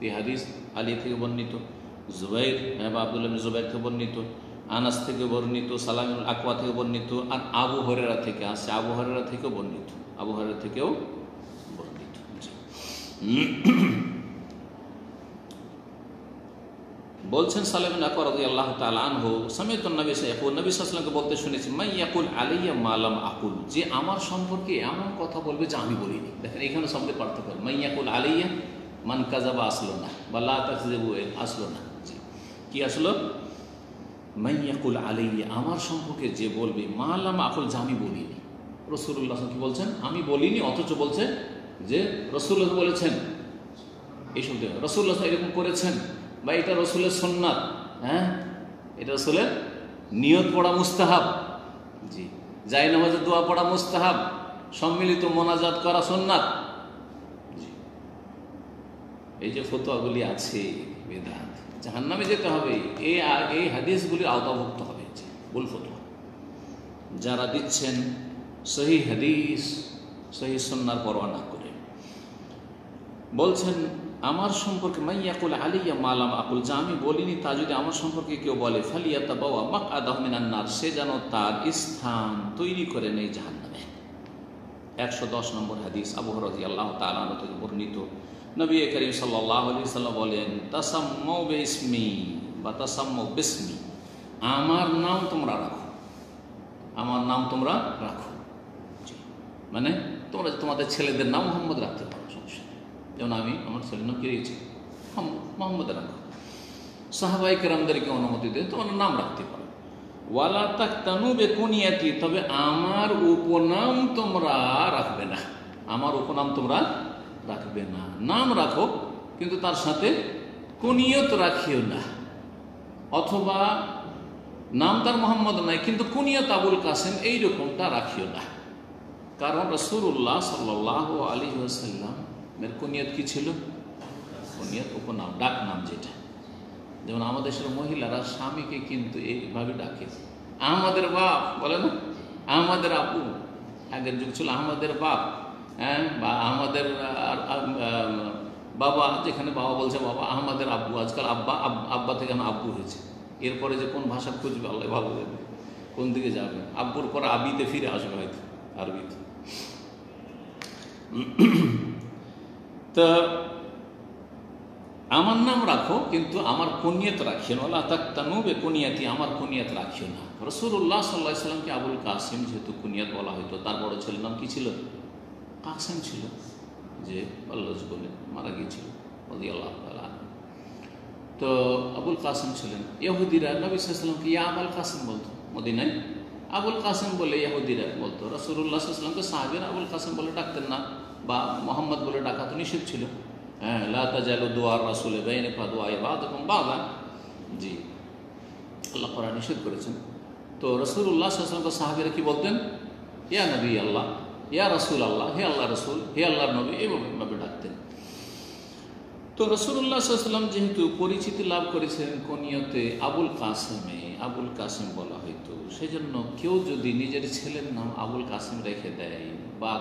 এই হাদিস আলী থেকে বর্ণিত, জুবাইর বা আব্দুল্লাহ ইবনে জুবাইর থেকে বর্ণিত, আনাস থেকে বর্ণিত, সালাম ইবনে আকওয়া থেকে বর্ণিত, আর আবু হুরায়রা থেকে আসছে, আবু হুরায়রা থেকেও বর্ণিত, আবু হুরায়রা থেকেও বর্ণিত। বলছেন সালাম ইবনে আকওয়া রাদিয়াল্লাহু তাআলা আনহু, সামি'তু নবী সাল্লাল্লাহু আলাইহি ওয়াসাল্লামকে বলতে শুনেছি, মান ইয়াকুল আলাইয়া মা লাম আকুল, যে আমার সম্পর্কে এমন কথা বলবে যা আমি বলিনি। দেখেন এখানে শব্দের পার্থক্য, মান ইয়াকুল আলাইয়া, মান কাযাবা আসলো না, বা লা তাকযিবু আসলো না। জি, কি আসলো? মান ইয়াকুল আলাইয়া, আমার সম্পর্কে যে বলবে, মা লাম আকুল, যা আমি বলিনি। রাসূলুল্লাহ কি বলছেন? আমি বলিনি, অথচ বলছে যে রাসূলুল্লাহ বলেছেন। এই শব্দ রাসূলুল্লাহ এরকম করেছেন, বা এটা রাসূলের সুন্নাত, হ্যাঁ এটা রাসূলের নিয়ত পড়া মুস্তাহাব, জি জায় নামাজে দোয়া পড়া মুস্তাহাব, সম্মিলিত মোনাজাত করা সুন্নাত। জি, এই যে ফতোয়াগুলি আছে বেদাত, জাহান্নামে যেতে হবে, এই হাদিসগুলির আওতাভুক্ত হবে। জি, ভুল ফতোয়া যারা দিচ্ছেন সহি হাদিস সহি সুন্নাহর পরোয়া না করে। বলছেন আমার সম্পর্কে মাইয়াকুল আলিয়া মালাম আকুল, যা আমি বলিনি তা যদি আমার সম্পর্কে কেউ বলে, ফালিয়াতাবাওয়া মাকআদাহু মিনান নার, সে যেন তার স্থান তৈরি করে নেই জাহান্নামে। 110 নম্বর হাদিস, আবু হুরায়রা রাদিয়াল্লাহু তাআলা আনহু থেকে বর্ণিত। নবী করিম সাল্লাল্লাহু আলাইহি ওয়াসাল্লাম বলেন, তাসাম্মাউ বিসমি বা তাসাম্মাউ বিসমি, আমার নাম তোমরা রাখো, আমার নাম তোমরা রাখো। মানে তোমরা তোমাদের ছেলেদের নাম মোহাম্মদ রাখতে পারো, সমস্যা। যেমন আমি আমার ছেলের নাম কি রেখেছি, মোহাম্মদ রাখো। সাহাবায়ে কেরামদেরকে অনুমতি দিয়ে তোমার নাম রাখতে পারো। ওয়ালা তাকতানু বিকুনিয়াতি, তবে আমার উপনাম তোমরা রাখবে না, আমার উপনাম তোমরা রাখবে না। নাম রাখো কিন্তু তার সাথে কুনিয়ত রাখিও না, অথবা নাম তার মোহাম্মদ নাই কিন্তু কুনিয়ত আবুল কাসেম, এইরকমটা রাখিও না। কারণ রাসূলুল্লাহ সাল্লাল্লাহু আলাইহি ওয়াসাল্লাম এর কুনিয়ত কি ছিল? কুনিয়ত উপনাম, ডাক নাম যেটা। যেমন আমাদের দেশের মহিলারা স্বামীকে কিন্তু এইভাবে ডাকে, আমাদের বাপ বলে না, আমাদের আপু। আগের যুগ ছিল আমাদের বাপ, হ্যাঁ, বা আমাদের বাবা, যেখানে বাবা বলছে বাবা, আমাদের আব্বু। আজকাল আব্বা, আব্বা থেকে আব্বু হয়েছে। এরপরে যে কোন ভাষা খুঁজবে আল্লাহ ভালো যাবে, কোন দিকে যাবে। আব্বুর পরে আবিতে ফিরে আসবে হয়তো, আরবিতে। তো আমার নাম রাখো কিন্তু আমার কুনিয়ত রাখিও না। ওয়ালা তাকতানু বিকুনিয়াতি, আমার কুনিয়ত রাখিও না। রাসূলুল্লাহ সাল্লাল্লাহু আলাইহি ওয়াসাল্লামকে আবুল কাসিম যেহেতু কুনিয়ত বলা হতো, তার বড় ছেলের নাম কি ছিল? কাসিম ছিল, যে আল্লাহ বলে মারা গিয়েছিল রাদিয়াল্লাহু তাআলা। তো আবুল কাসিম ছিলেন। ইহুদিরা নবী সাল্লাল্লাহু আলাইহি ওয়াসাল্লামকে ইয়া আবুল কাসিম বলতো, মদিনায় আবুল কাসিম বলে ইহুদিরা বলতো। রাসূলুল্লাহ সাল্লাল্লাহু আলাইহি ওয়াসাল্লামকে সাহাবীরা আবুল কাসিম বলে ডাকতেন না, বা মোহাম্মদ বলে ডাকা তো নিষেধ ছিল। হ্যাঁ, লা তাজালু দুআর রাসূল বাইনা ফাদুআ ইবাদুকুম বাযা। জি, আল্লাহ কোরআন নিষেধ করেছেন। তো রাসূলুল্লাহ সাল্লাল্লাহু আলাইহি ওয়াসাল্লাম সাহাবীরা কি বলতেন? ইয়া নবী আল্লাহ, ইয়া রাসূল আল্লাহ, হে আল্লাহ রাসূল, হে আল্লাহর নবী, এইভাবে ডাকতেন। তো রাসূলুল্লাহ সাল্লাল্লাহু আলাইহি ওয়াসাল্লাম যেহেতু পরিচিতি লাভ করেছেন কুনিয়তে আবুল কাসিমে, আবুল কাসিম বলা হয়তো, সেজন্য কেউ যদি নিজের ছেলের নাম আবুল কাসিম রেখে দেয়, বা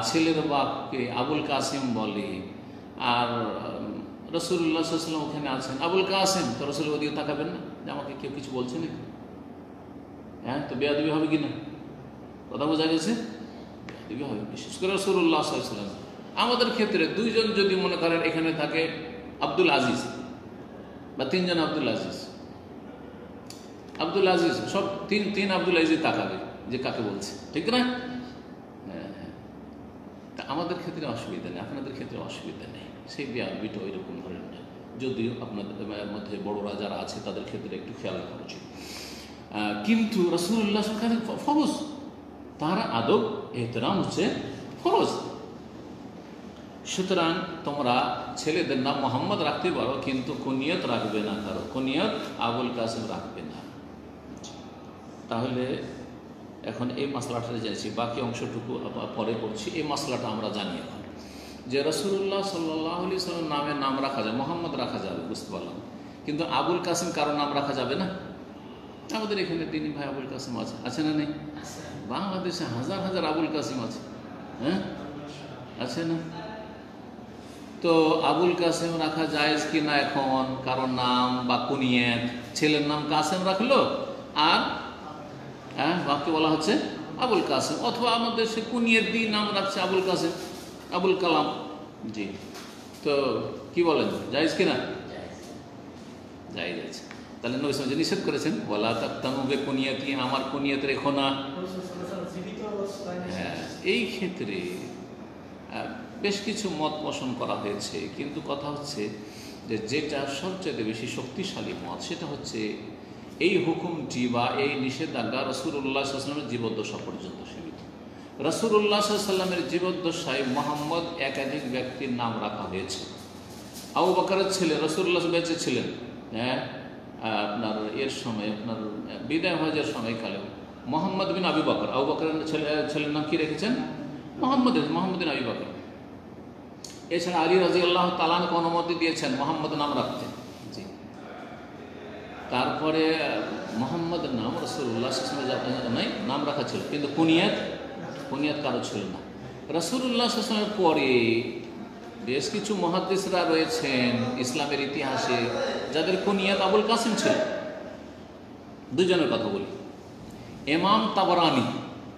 ছেলের বাপকে আবুল কাসিম বলে, আর রাসূলুল্লাহ সাল্লাল্লাহু আলাইহি ওয়াসাল্লাম ওখানে আছেন, আবুল কাসিম, তো রাসূল ওদিকে তাকাবেন না যে আমাকে কেউ কিছু বলছে নাকি? হ্যাঁ, তো বেয়াদবি হবে কিনা? কথা বোঝা গেছে? বেয়াদবি হবে, বিশেষ করে রাসূলুল্লাহ সাল্লাল্লাহু আলাইহি ওয়াসাল্লাম। আমাদের ক্ষেত্রে দুইজন যদি মনে করেন এখানে থাকে আব্দুল আজিজ, বা তিনজন আব্দুল আজিজ, আব্দুল আজিজ, সব তিন আব্দুল আজিজ তাকাবে যে কাকে বলছে, ঠিক না? তা আমাদের ক্ষেত্রে অসুবিধা নেই, আপনাদের ক্ষেত্রে অসুবিধা নেই, সেই বিটা ওই রকম ধরেন না। যদিও আপনাদের মধ্যে বড়রা যারা আছে তাদের ক্ষেত্রে একটু খেয়াল রাখা উচিত। কিন্তু রাসূলুল্লাহ সাল্লাল্লাহু আলাইহি ওয়াসাল্লাম ফরজ, তার আদব এহতেরাম হচ্ছে ফরজ। সুতরাং তোমরা ছেলেদের নাম মোহাম্মদ রাখতে পারো, কিন্তু কুনিয়ত রাখবে না, কারো কুনিয়ত আবুল কাসিম রাখবে না। তাহলে এখন এই মশলাটা জেনেছি, বাকি অংশটুকু পরে পড়ছি। এই মশলাটা আমরা জানি এখন, যে রাসূলুল্লাহ সাল্লাল্লাহু আলাইহি ওয়াসাল্লাম নামের নাম রাখা যায়, মোহাম্মদ রাখা যাবে, বুঝতে পারলাম, কিন্তু আবুল কাসিম কারো নাম রাখা যাবে না। আমাদের এখানে দিনী ভাই আবুল কাসিম আছে না নেই? বাংলাদেশে হাজার হাজার আবুল কাসিম আছে, হ্যাঁ, আছে না? তো আবুল কাসেম রাখা জায়েজ কি না এখন? কারো নাম বা কুনিয়াত, ছেলের নাম কাসেম রাখলো আর বাকি বলা হচ্ছে আবুল কাসেম, অথবা আমাদের সে কুনিয়াত দিয়ে নাম রাখছে আবুল কাসেম, আবুল কালাম। জি, তো কি বলেন, জায়েজ কিনা? জায়েজ আছে। তাহলে নবী সাল্লাল্লাহু আলাইহি ওয়াসাল্লাম যে নিষেধ করেছেন, ওয়ালা তাকতানু বিকুনিয়াতি, আমার কুনিয়াত রেখো না। হ্যাঁ, এই ক্ষেত্রে বেশ কিছু মত পোষণ করা হয়েছে, কিন্তু কথা হচ্ছে যে যেটা সবচেয়ে বেশি শক্তিশালী মত সেটা হচ্ছে এই হুকুমটি বা এই নিষেধাজ্ঞা রাসূলুল্লাহ সাল্লাল্লাহু আলাইহি ওয়াসাল্লামের জীবদ্দশা পর্যন্ত সীমিত। রাসূলুল্লাহ সাল্লাল্লাহু আলাইহি ওয়াসাল্লামের জীবদ্দশায় মুহাম্মদ একাধিক ব্যক্তির নাম রাখা হয়েছে। আবু বকরের ছেলে রাসূলুল্লাহ বেঁচে ছিলেন, হ্যাঁ, আপনার এর সময় আপনার বিদায় হজের সময়কালে মোহাম্মদ বিন আবু বকর, আবু বকরের ছেলের নাম কি রেখেছেন? মোহাম্মদ বিন আবু বকর। এছাড়া আলী রাদিয়াল্লাহু তাআলা আনহু অনুমতি দিয়েছেন মোহাম্মদ নাম রাখতে। জি, তারপরে মোহাম্মদের নাম রাসূলুল্লাহ সাল্লাল্লাহু আলাইহি ওয়াসাল্লামের নাম রাখা ছিল, কিন্তু কুনিয়াত কারো ছিল না। রাসূলুল্লাহ সাল্লাল্লাহু আলাইহি ওয়াসাল্লামের পরে বেশ কিছু মুহাদ্দিসরা রয়েছেন ইসলামের ইতিহাসে যাদের কুনিয়াত আবুল কাসেম ছিল। দুজনের কথা বলি। ইমাম তাবরানি,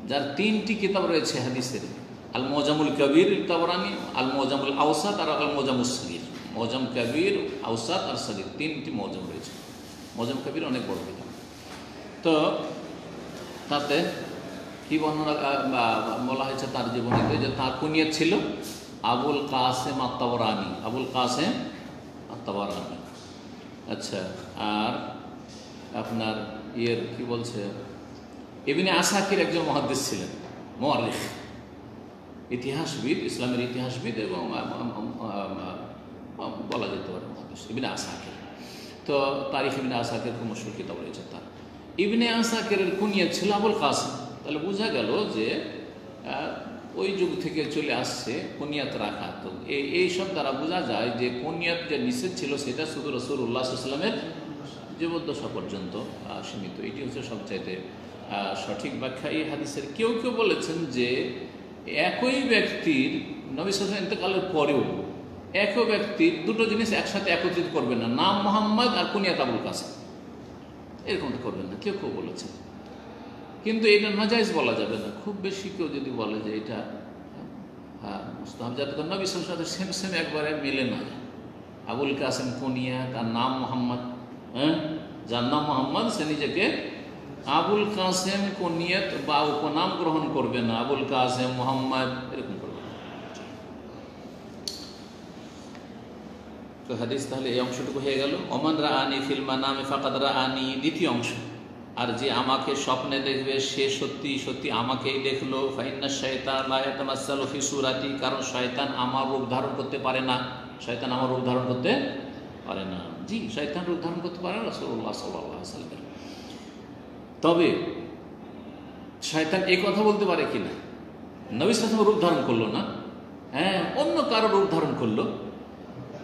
যার 3টি কিতাব রয়েছে হাদিসের, আল মুজামুল কবির তাবরানি, আল মুজামুল আওসাত আর আল মুজামুস সগীর। মুজাম কবির, আওসাত আর সগীর 3টি মুজাম রয়েছে। মুজাম কবির অনেক বড় কিতাব। তো তাতে কি বর্ণনা বলা হয়েছে তার জীবনীতে, যে তার কুনিয়াত ছিল আবুল কাসেম আত-তাবরানি, আবুল কাসেম আত-তাবরানি। আচ্ছা, আর আপনার কি বলছে, ইবনে আসাকির একজন মুহাদ্দিস ছিলেন, মুআররিখ, ইতিহাসবিদ, ইসলামের ইতিহাসবিদ এবং বলা যেতে পারে মুহাদ্দিস ইবনে আসাকির। তো তারিখ ইবনে আসাকির খুব মশহুর কিতাব রয়েছে তার। ইবনে আসাকিরের কুনিয়াত ছিল আবুল কাসেম। তাহলে বোঝা গেল যে ওই যুগ থেকে চলে আসছে কুনিয়াত রাখা। তো এইসব দ্বারা বোঝা যায় যে কুনিয়াত যে নিষেধ ছিল সেটা শুধু রাসূলুল্লাহ সাল্লাল্লাহু আলাইহি ওয়াসাল্লামের জীবদ্দশা পর্যন্ত সীমিত। এটি হচ্ছে সবচাইতে সঠিক ব্যাখ্যা এই হাদিসের। কেউ কেউ বলেছেন যে একই ব্যক্তির, নবী সাল্লাল্লাহু আলাইহি ওয়াসাল্লাম ইন্তেকালের পরেও একই ব্যক্তির দুটো জিনিস একসাথে একত্রিত করবেন না, নাম মুহাম্মদ আর কুনিয়াত আবুল কাসেম, এরকম করবেন না, কেউ কেউ বলেছেন। কিন্তু এটা নাজায়েজ বলা যাবে না। খুব বেশি কেউ যদি বলে যে এটা মুস্তাহাব, যাতে করে নবী সাল্লাল্লাহু আলাইহি ওয়াসাল্লামের সেম একবারে মিলে না যায়। আবুল কাসেম কুনিয়াত আর নাম মোহাম্মদ, হ্যাঁ, যার নাম মোহাম্মদ সে নিজেকে আবুল কাসেম কুনিয়াত বা উপনাম গ্রহণ করবে না, আবুল কাসেম মোহাম্মদ এরকম করবে না। তো হাদিস তাহলে এই অংশটুকু হয়ে গেল। ওমান রাআনি ফিল মানামি ফাকাদ রাআনি, দ্বিতীয় অংশ। আর যে আমাকে স্বপ্নে দেখবে সে সত্যি সত্যি আমাকেই দেখলো। ফাইন্না শাইতান লা ইয়াতামাসসালু ফি সূরাতি, কারণ শয়তান আমার রূপ ধারণ করতে পারে না। শয়তান আমার রূপ ধারণ করতে পারে না। জি, শয়তান রূপ ধারণ করতে পারে না রাসূলুল্লাহ সাল্লাল্লাহু আলাইহি ওয়াসাল্লাম। তবে শয়তান এই কথা বলতে পারে কিনা, নবী সাল্লাল্লাহু আলাইহি ওয়াসাল্লাম রূপ ধারণ করলো না, হ্যাঁ, অন্য কারো রূপ ধারণ করলো,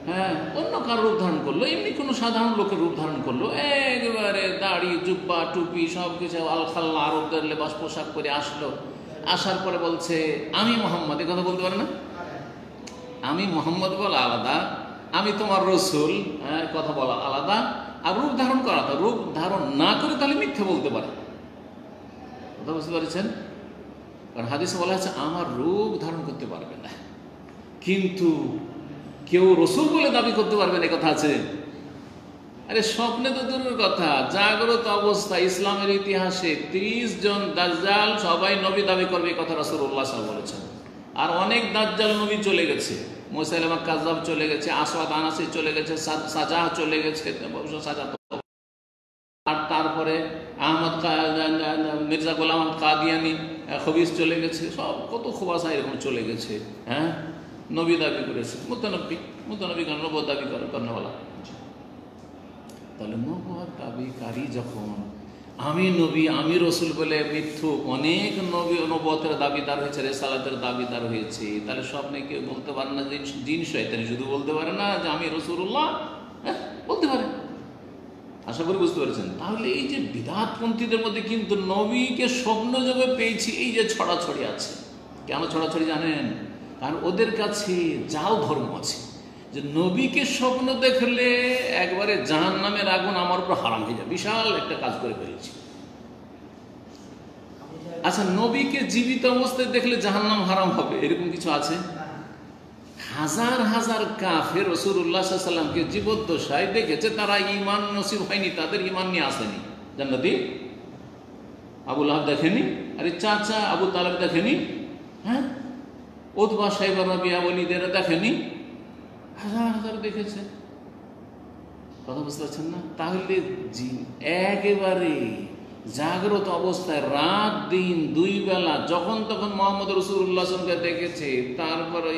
হ্যাঁ, অন্য কারো রূপ ধারণ করলো, এমনি কোনো সাধারণ লোকের রূপ ধারণ করলো, একেবারে দাড়ি জুব্বা টুপি সব কিছু আলখাল্লা আরবদের লেবাস পোশাক করে আসলো। আসার পরে বলছে আমি মোহাম্মদ, এ কথা বলতে পারে না। আমি মোহাম্মদ বলা আলাদা, আমি তোমার রসুল, হ্যাঁ, কথা বলা আলাদা, আর রূপ ধারণ করা আলাদা। রূপ ধারণ না করে তাহলে মিথ্যে বলতে পারে, কথা বুঝতে পারছেন? কারণ হাদিসে বলা হচ্ছে আমার রূপ ধারণ করতে পারবে না, কিন্তু কেউ রসুল বলে দাবি করতে পারবেন, এ কথা আছে? আরে স্বপ্নে তো দূরের কথা, জাগ্রত অবস্থা ইসলামের ইতিহাসে 30 জন দাজ্জাল সবাই নবী দাবি করবে, এই কথা রাসূলুল্লাহ সাল্লাল্লাহু আলাইহি ওয়াসাল্লাম বলেছেন। আর অনেক দাজ্জাল নবী চলে গেছে, মুসাইলামা কাযযাব চলে গেছে, আসওয়াদ আনাসি চলে গেছে, সাজাহ চলে গেছে, আর তারপরে মির্জা গোলাম আহমদ কাদিয়ানি খবিস চলে গেছে, সব কত খোবাসা এরকম চলে গেছে, হ্যাঁ, নবী দাবি করেছে, মুতানব্বী নবুয়ত দাবি করেনওয়ালা। তাহলে নবুয়ত দাবিকারী যখন আমি নবী আমি রসুল বলে মিথ্যুক অনেক নবী নবুয়তের দাবিদার হয়েছে, রিসালাতের দাবিদার হয়েছে, তাহলে স্বপ্নে কেউ বলতে পারে না যে জিন শয়তানি শুধু বলতে পারে না যে আমি রাসূলুল্লাহ, বলতে পারে। আশা করি বুঝতে পেরেছেন। তাহলে এই যে বিদআতপন্থীদের মধ্যে কিন্তু নবীকে স্বপ্ন যোগে পেয়েছি, এই যে ছড়াছড়ি আছে, কেন ছড়াছড়ি জানেন? কারণ ওদের কাছে জাল ধর্ম আছে, যে নবীকে স্বপ্ন দেখলে একবারে জাহান্নামের আগুন আমার উপর হারাম হয়ে যায়, বিশাল একটা কাজ করে ফেলেছি। আচ্ছা, নবীকে জীবিত অবস্থায় দেখলে জাহান্নাম হারাম হবে এরকম কিছু আছে? হাজার হাজার কাফের রাসূলুল্লাহ সাল্লাল্লাহু আলাইহি ওয়াসাল্লামকে জীবদ্দশায় দেখেছে, তারা ঈমান নসিব হয়নি, তাদের ঈমান নিয়ে আসেনি জান্নাতি। আবু লাহাব দেখেনি, আরে চাচা আবু তালেব দেখেনি, হ্যাঁ, উতবা সাইবা রাবিয়া ওয়ালিদের দেখেনি, হাজার হাজার দেখেছে। কথা বুঝতে পারছেন না? তাহলে একেবারে জাগ্রত অবস্থায় রাত দিন দুই বেলা যখন তখন মোহাম্মদ রাসূলুল্লাহ সাল্লাল্লাহু আলাইহি ওয়াসাল্লামকে দেখেছে, তারপরে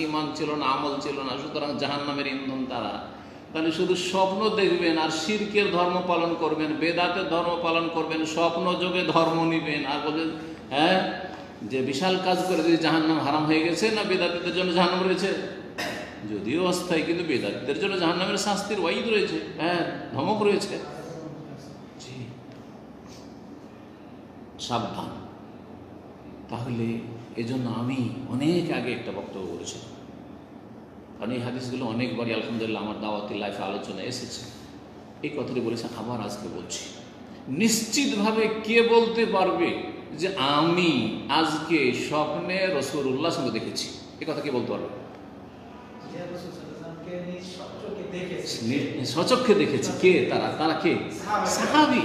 ঈমান ছিল না, আমল ছিল না, সুতরাং জাহান্নামের ইন্ধন তারা। তাহলে শুধু স্বপ্ন দেখবেন আর শিরকের ধর্ম পালন করবেন, বেদাতের ধর্ম পালন করবেন, স্বপ্ন যোগে ধর্ম নিবেন আর বলবেন হ্যাঁ যে বিশাল কাজ করে যদি জাহান্নাম হারাম হয়ে গেছে, না বেদাতীদের জন্য জাহান্নাম রয়েছে? যদিও অস্থায়ী, কিন্তু বেদাতীদের জন্য জাহান্নামের শাস্তির ওয়াইদ রয়েছে, হ্যাঁ, ধমক রয়েছে। জি, সাবধান। তাহলে এজন্য আমি অনেক আগে একটা বক্তব্য বলেছিলাম, কারণ এই হাদিসগুলো অনেকবারই আলহামদুলিল্লাহ আমার দাওয়াতি লাইফে আলোচনা এসেছে। এই কথাটি বলেছেন, আবার আজকে বলছি। নিশ্চিতভাবে কে বলতে পারবে যে আমি আজকে স্বপ্নে রাসূলুল্লাহর সঙ্গে দেখেছি? এই কথা কে বলতে পারবে? সচক্ষে দেখেছি। কে তারা? তারা কে? সাহাবী।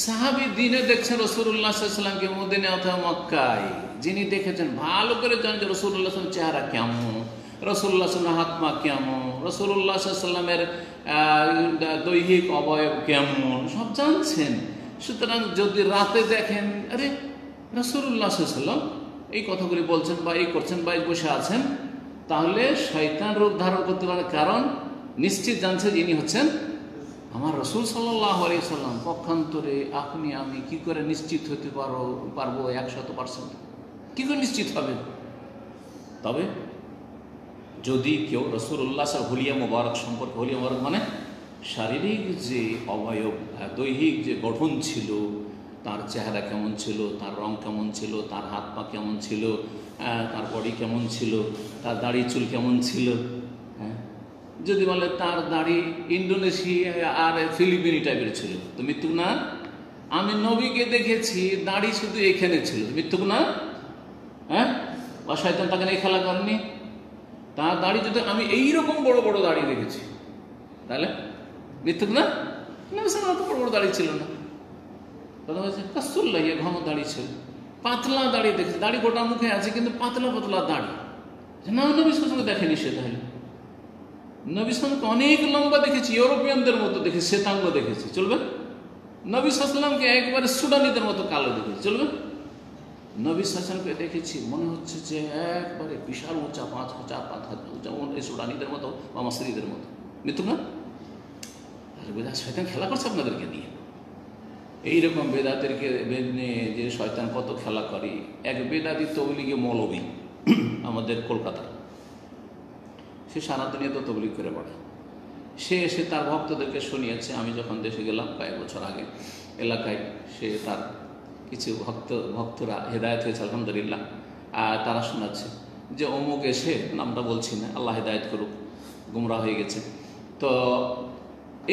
সাহাবী দিনে দেখছেন রাসূলুল্লাহ সাল্লাল্লাহু আলাইহি ওয়াসাল্লামকে মদিনা অথবা মক্কায়, যিনি দেখেছেন ভালো করে জানেন যে রাসূলুল্লাহ সাল্লাল্লাহু আলাইহি ওয়াসাল্লামের চেহারা কেমন, রাসূলুল্লাহ সাল্লাল্লাহু আলাইহি ওয়াসাল্লামের হাত পা কেমন, রাসূলুল্লাহ সাল্লাল্লাহু আলাইহি ওয়াসাল্লামের দৈহিক অবয়ব কেমন, সব জানছেন। সুতরাং যদি রাতে দেখেন আরে রাসূলুল্লাহ সাল্লাল্লাহু আলাইহি ওয়াসাল্লাম এই কথাগুলি বলছেন বা এই করছেন বা বসে আছেন, তাহলে শয়তান রূপ ধারণ করতে পারে, কারণ নিশ্চিত জানছে যে ইনি হচ্ছেন আমার রাসূল সাল্লাল্লাহু আলাইহি ওয়াসাল্লাম। পক্ষান্তরে আপনি আমি কি করে নিশ্চিত হতে পারবো 100%? কি করে নিশ্চিত হবে? তবে যদি কেউ রাসূলুল্লাহ সাল্লাল্লাহু হুলিয়া মুবারক সম্পর্কে, হুলিয়া মুবারক মানে শারীরিক যে অবয়ব, দৈহিক যে গঠন ছিল, তার চেহারা কেমন ছিল, তার রং কেমন ছিল, তার হাত পা কেমন ছিল, তার বডি কেমন ছিল, তার দাড়ি চুল কেমন ছিল, হ্যাঁ, যদি বলে তার দাড়ি ইন্দোনেশিয়া আর ফিলিপিনি টাইপের ছিল, তো মিথ্যুক না? আমি নবীকে দেখেছি দাড়ি শুধু এখানে ছিল, মিথ্যুক না? হ্যাঁ, বা শয়তান তাকে এই খেলা করেনি? তার দাড়ি যদি আমি এইরকম বড় বড় দাড়ি দেখেছি, তাহলে মিথ্যুক না? অত বড় বড় দাড়ি ছিল না। কথা বলছে কাসুল্লাহ, ঘন দাড়ি ছিল, পাতলা দাড়ি দেখেছে, দাড়ি গোটা মুখে আছে কিন্তু পাতলা পাতলা দাড়ি। না, নবী সাল্লাল্লাহু দেখেনি সে। তাহলে নবী সাল্লাল্লাহু অনেক লম্বা দেখেছি, ইউরোপিয়ানদের মতো দেখেছি, শ্বেতাঙ্গ দেখেছি, চলবে? নবী সাল্লাল্লাহুকে একবারে সুডানিদের মতো কালো দেখেছি, চলবে? নবী সাল্লাল্লাহুকে দেখেছি মনে হচ্ছে যে একবারে বিশাল উঁচা, 5 হাত উঁচা, সুডানিদের মতো বা মাসরিদের মতো, মিথ্যুক না? তাহলে বেদাত শয়তান খেলা করছে আপনাদেরকে নিয়ে। এইরকম বেদাতেরকে নিয়ে যে শয়তান কত খেলা করে। এক বেদাতি তবলিগে মৌলবী আমাদের কলকাতার, সে সারা দুনিয়াতে তবলিগ করে বেড়ায়। সে এসে তার ভক্তদেরকে শুনিয়েছে, আমি যখন দেশে গেলাম কয়েক বছর আগে, এলাকায় সে তার কিছু ভক্তরা হেদায়েত হয়েছে আলহামদুলিল্লাহ, আর তারা শোনাচ্ছে যে অমুক এসে, নামটা বলছি না, আল্লাহ হেদায়েত করুক, গুমরা হয়ে গেছে, তো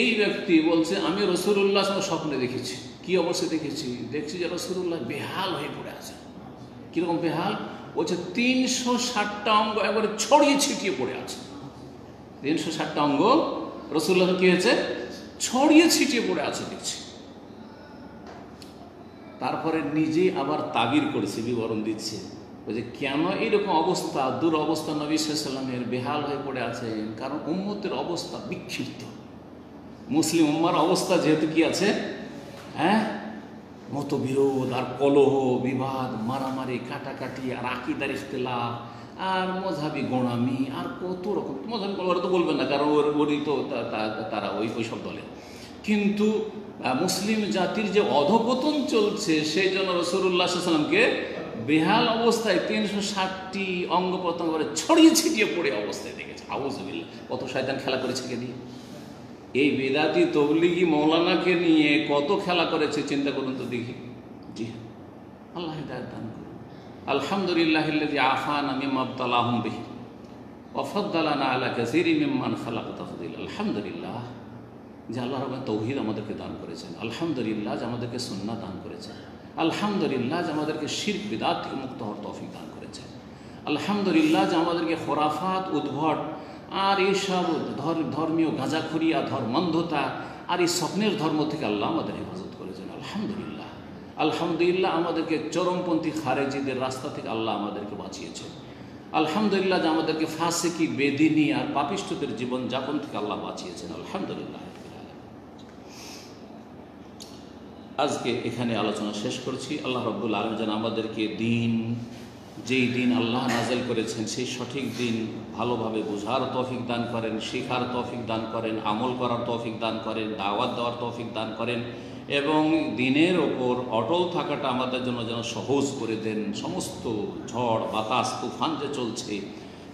এই ব্যক্তি বলছে আমি রাসূলুল্লাহ স্বপ্নে দেখেছি। কি অবশ্যই দেখছি যে রাসূলুল্লাহ বেহাল হয়ে পড়ে আছে। কীরকম বেহাল? বলছে 360টা অঙ্গ একবারে ছড়িয়ে ছিটিয়ে পড়ে আছে। 360টা অঙ্গ রাসূলুল্লাহ কি হয়েছে? ছড়িয়ে ছিটিয়ে পড়ে আছে দেখছি। তারপরে নিজেই আবার তাবির করেছে, বিবরণ দিচ্ছে, বলছে কেন এইরকম অবস্থা, দুরবস্থা নবী সাল্লাল্লাহু আলাইহি ওয়াসাল্লামের বেহাল হয়ে পড়ে আছেন? কারণ উম্মতের অবস্থা বিক্ষিপ্ত। মুসলিম উম্মার অবস্থা যেহেতু কি আছে, হ্যাঁ, মতবিরোধ আর কলহ, বিবাদ, মারামারি, কাটাকাটি, আর আকীদার ইখতিলাফ, আর মযহাবি গোঁড়ামি, আর কত রকম। মযহাবি গোঁড়ামি তো বলবেন না, কারণ ওরই তো তারা ওইসব দলে। কিন্তু মুসলিম জাতির যে অধপতন চলছে, সেই জন্য রাসূলুল্লাহ সাল্লাল্লাহু আলাইহি ওয়াসাল্লামকে বেহাল অবস্থায় 360টি অঙ্গ প্রত্যঙ্গ ছড়িয়ে ছিটিয়ে পড়ে অবস্থায় দেখেছে। আউযুবিল্লাহ, কত শয়তান খেলা করেছে কে দিয়ে। এই বেদাতি তবলিগি মৌলানাকে নিয়ে কত খেলা করেছে, চিন্তা করুন তো দেখি। জি, আল্লাহ হিদায়াত দান করুন। আলহামদুলিল্লাহিল্লাযী আফানা মিম্মা ইবতালাহুম বিহি। ওয়াফাদ্দালানা আলা কাসীরিম মিম্মান খালাক তাফদীলা। আলহামদুলিল্লাহ যে আল্লাহ রাব্বুল তৌহিদ আমাদেরকে দান করেছেন, আলহামদুলিল্লাহ যে আমাদেরকে সুন্নাহ দান করেছেন, আলহামদুলিল্লাহ যে আমাদেরকে শিরক বিদআত থেকে মুক্ত হওয়ার তৌফিক দান করেছেন, আলহামদুলিল্লাহ যে আমাদেরকে খোরাফাত উদ্ভট আর এইসব ধর্মীয় গাঁজাখড়িয়া ধর্মান্ধতা আর এই স্বপ্নের ধর্ম থেকে আল্লাহ আমাদের হেফাজত করেছেন। আলহামদুলিল্লাহ আলহামদুলিল্লাহ আমাদেরকে চরমপন্থী খারেজিদের রাস্তা থেকে আল্লাহ আমাদেরকে বাঁচিয়েছেন। আলহামদুলিল্লাহ যে আমাদেরকে ফাসিকি বেদিনী আর পাপিষ্ঠদের জীবনযাপন থেকে আল্লাহ বাঁচিয়েছেন। আলহামদুলিল্লাহ। আজকে এখানে আলোচনা শেষ করছি। আল্লাহ রাব্বুল আলামিন যেন আমাদেরকে দিন, যেই দিন আল্লাহ নাযিল করেছেন সেই সঠিক দিন ভালোভাবে বোঝার তৌফিক দান করেন, শেখার তৌফিক দান করেন, আমল করার তৌফিক দান করেন, দাওয়াত দেওয়ার তৌফিক দান করেন এবং দিনের ওপর অটল থাকাটা আমাদের জন্য যেন সহজ করে দেন। সমস্ত ঝড় বাতাস তুফান যে চলছে,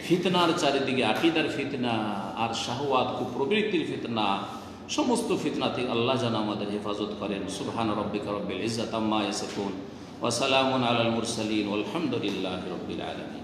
ফিতনার চারিদিকে আকীদার ফিতনা আর শাহওয়াত কুপ্রবৃত্তির ফিতনা, সমস্ত ফিতনা থেকে আল্লাহ যেন আমাদের হেফাজত করেন। সুবহান রাব্বিকা রব্বিল ইজ্জাতি আম্মা ইয়াসিফুন ওয়া সালামুন আলাল মুরসালিন ওয়ালহামদুলিল্লাহি রাব্বিল আলামিন।